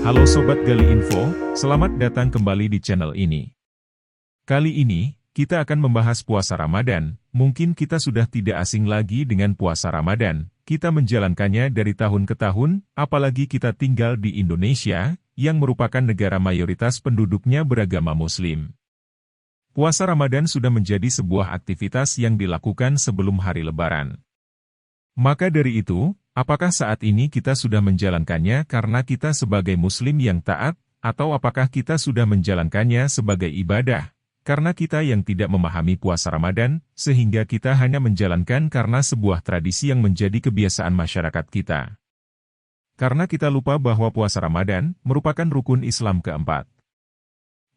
Halo Sobat Gali Info, selamat datang kembali di channel ini. Kali ini, kita akan membahas puasa Ramadan. Mungkin kita sudah tidak asing lagi dengan puasa Ramadan. Kita menjalankannya dari tahun ke tahun, apalagi kita tinggal di Indonesia, yang merupakan negara mayoritas penduduknya beragama Muslim. Puasa Ramadan sudah menjadi sebuah aktivitas yang dilakukan sebelum hari Lebaran. Maka dari itu, apakah saat ini kita sudah menjalankannya karena kita sebagai Muslim yang taat, atau apakah kita sudah menjalankannya sebagai ibadah? Karena kita yang tidak memahami puasa Ramadan, sehingga kita hanya menjalankan karena sebuah tradisi yang menjadi kebiasaan masyarakat kita. Karena kita lupa bahwa puasa Ramadan merupakan rukun Islam keempat.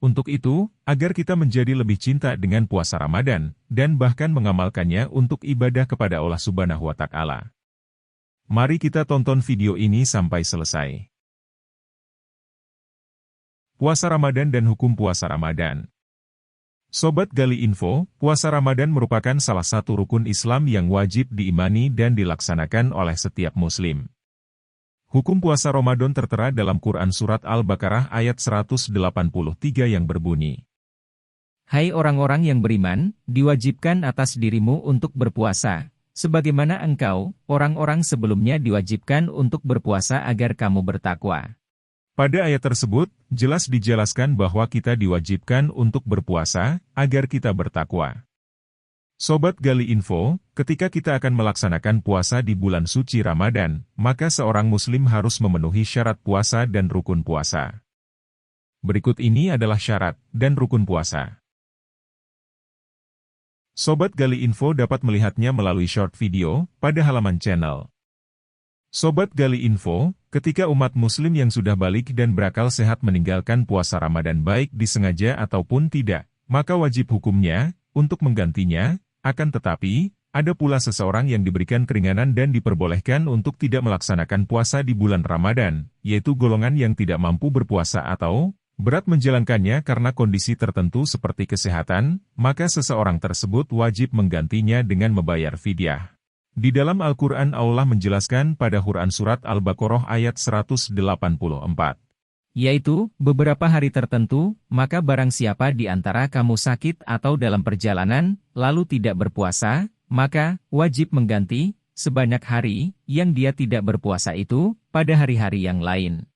Untuk itu, agar kita menjadi lebih cinta dengan puasa Ramadan, dan bahkan mengamalkannya untuk ibadah kepada Allah Subhanahu wa Ta'ala. Mari kita tonton video ini sampai selesai. Puasa Ramadan dan hukum puasa Ramadan. Sobat Gali Info, puasa Ramadan merupakan salah satu rukun Islam yang wajib diimani dan dilaksanakan oleh setiap Muslim. Hukum puasa Ramadan tertera dalam Quran Surat Al-Baqarah ayat 183 yang berbunyi. Hai orang-orang yang beriman, diwajibkan atas dirimu untuk berpuasa, sebagaimana engkau, orang-orang sebelumnya diwajibkan untuk berpuasa agar kamu bertakwa. Pada ayat tersebut, jelas dijelaskan bahwa kita diwajibkan untuk berpuasa, agar kita bertakwa. Sobat Gali Info, ketika kita akan melaksanakan puasa di bulan suci Ramadan, maka seorang Muslim harus memenuhi syarat puasa dan rukun puasa. Berikut ini adalah syarat dan rukun puasa. Sobat Gali Info dapat melihatnya melalui short video pada halaman channel. Sobat Gali Info, ketika umat Muslim yang sudah balik dan berakal sehat meninggalkan puasa Ramadan baik disengaja ataupun tidak, maka wajib hukumnya untuk menggantinya. Akan tetapi, ada pula seseorang yang diberikan keringanan dan diperbolehkan untuk tidak melaksanakan puasa di bulan Ramadan, yaitu golongan yang tidak mampu berpuasa atau berat menjalankannya karena kondisi tertentu seperti kesehatan, maka seseorang tersebut wajib menggantinya dengan membayar fidyah. Di dalam Al-Quran Allah menjelaskan pada Quran Surat Al-Baqarah ayat 184. Yaitu, beberapa hari tertentu, maka barang siapa di antara kamu sakit atau dalam perjalanan, lalu tidak berpuasa, maka wajib mengganti sebanyak hari yang dia tidak berpuasa itu pada hari-hari yang lain.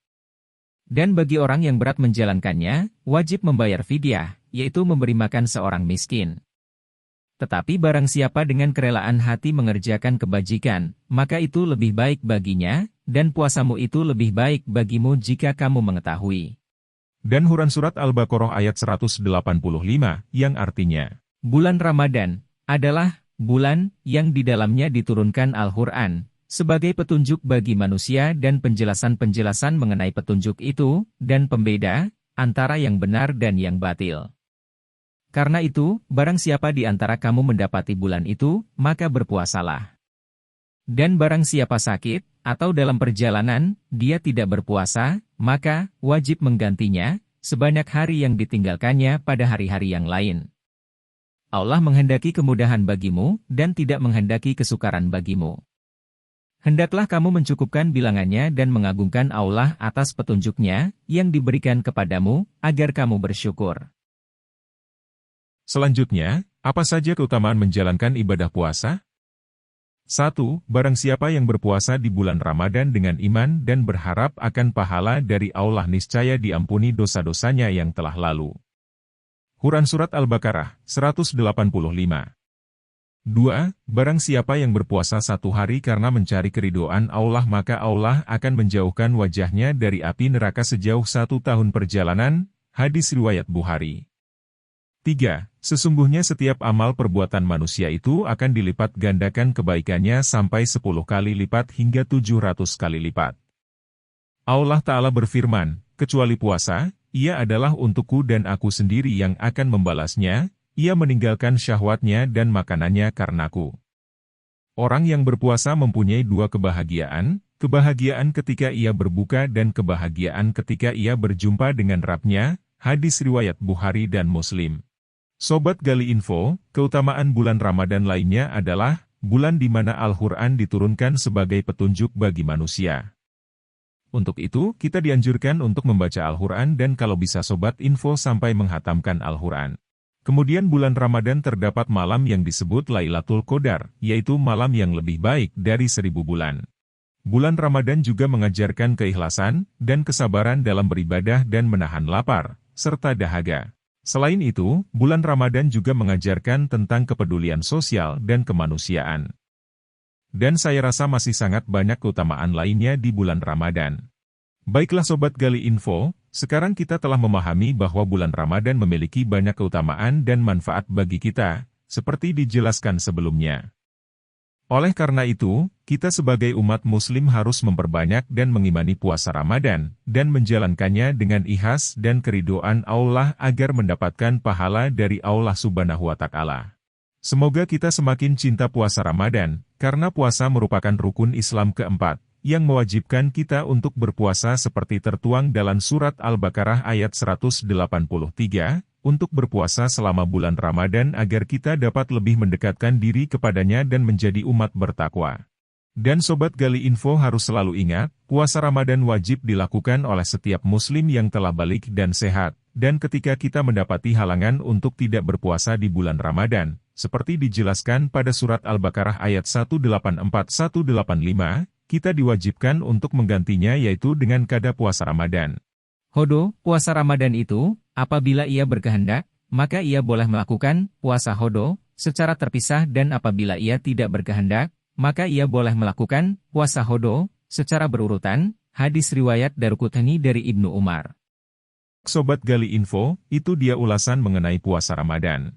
Dan bagi orang yang berat menjalankannya, wajib membayar fidyah, yaitu memberi makan seorang miskin. Tetapi barang siapa dengan kerelaan hati mengerjakan kebajikan, maka itu lebih baik baginya, dan puasamu itu lebih baik bagimu jika kamu mengetahui. Dan Quran Surat Al-Baqarah ayat 185, yang artinya, bulan Ramadan adalah bulan yang di dalamnya diturunkan Al-Quran, sebagai petunjuk bagi manusia dan penjelasan-penjelasan mengenai petunjuk itu, dan pembeda antara yang benar dan yang batil. Karena itu, barang siapa di antara kamu mendapati bulan itu, maka berpuasalah. Dan barang siapa sakit, atau dalam perjalanan, dia tidak berpuasa, maka wajib menggantinya, sebanyak hari yang ditinggalkannya pada hari-hari yang lain. Allah menghendaki kemudahan bagimu, dan tidak menghendaki kesukaran bagimu. Hendaklah kamu mencukupkan bilangannya dan mengagungkan Allah atas petunjuknya, yang diberikan kepadamu, agar kamu bersyukur. Selanjutnya, apa saja keutamaan menjalankan ibadah puasa? 1. Barang siapa yang berpuasa di bulan Ramadan dengan iman dan berharap akan pahala dari Allah niscaya diampuni dosa-dosanya yang telah lalu. Quran Surat Al-Baqarah, 185. 2. Barang siapa yang berpuasa satu hari karena mencari keridhaan Allah maka Allah akan menjauhkan wajahnya dari api neraka sejauh 1 tahun perjalanan, hadis riwayat Bukhari. 3. Sesungguhnya setiap amal perbuatan manusia itu akan dilipat gandakan kebaikannya sampai 10 kali lipat hingga 700 kali lipat. Allah Ta'ala berfirman, kecuali puasa, ia adalah untukku dan aku sendiri yang akan membalasnya, ia meninggalkan syahwatnya dan makanannya karenaku. Orang yang berpuasa mempunyai dua kebahagiaan, kebahagiaan ketika ia berbuka dan kebahagiaan ketika ia berjumpa dengan Rabb-nya, hadis riwayat Bukhari dan Muslim. Sobat Gali Info, keutamaan bulan Ramadan lainnya adalah bulan di mana Al-Quran diturunkan sebagai petunjuk bagi manusia. Untuk itu, kita dianjurkan untuk membaca Al-Quran dan kalau bisa sobat info sampai menghatamkan Al-Quran. Kemudian bulan Ramadan terdapat malam yang disebut Lailatul Qadar, yaitu malam yang lebih baik dari 1000 bulan. Bulan Ramadan juga mengajarkan keikhlasan dan kesabaran dalam beribadah dan menahan lapar, serta dahaga. Selain itu, bulan Ramadan juga mengajarkan tentang kepedulian sosial dan kemanusiaan. Dan saya rasa masih sangat banyak keutamaan lainnya di bulan Ramadan. Baiklah Sobat Gali Info, sekarang kita telah memahami bahwa bulan Ramadan memiliki banyak keutamaan dan manfaat bagi kita, seperti dijelaskan sebelumnya. Oleh karena itu, kita sebagai umat muslim harus memperbanyak dan mengimani puasa Ramadan, dan menjalankannya dengan ikhlas dan keridhaan Allah agar mendapatkan pahala dari Allah Subhanahu wa Ta'ala. Semoga kita semakin cinta puasa Ramadan, karena puasa merupakan rukun Islam keempat, yang mewajibkan kita untuk berpuasa seperti tertuang dalam surat Al-Baqarah ayat 183, untuk berpuasa selama bulan Ramadan agar kita dapat lebih mendekatkan diri kepadanya dan menjadi umat bertakwa. Dan Sobat Gali Info harus selalu ingat, puasa Ramadan wajib dilakukan oleh setiap muslim yang telah balik dan sehat, dan ketika kita mendapati halangan untuk tidak berpuasa di bulan Ramadan, seperti dijelaskan pada surat Al-Baqarah ayat 184-185, kita diwajibkan untuk menggantinya yaitu dengan qada puasa Ramadan. Hodo, puasa Ramadan itu, apabila ia berkehendak, maka ia boleh melakukan puasa hodo secara terpisah dan apabila ia tidak berkehendak, maka ia boleh melakukan puasa hodo secara berurutan. Hadis riwayat Daruqutni dari Ibnu Umar. Sobat Gali Info, itu dia ulasan mengenai puasa Ramadan.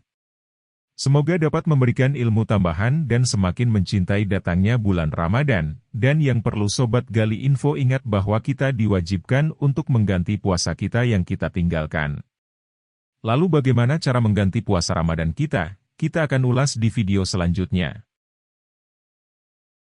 Semoga dapat memberikan ilmu tambahan dan semakin mencintai datangnya bulan Ramadan. Dan yang perlu Sobat Gali Info ingat bahwa kita diwajibkan untuk mengganti puasa kita yang kita tinggalkan. Lalu bagaimana cara mengganti puasa Ramadan kita? Kita akan ulas di video selanjutnya.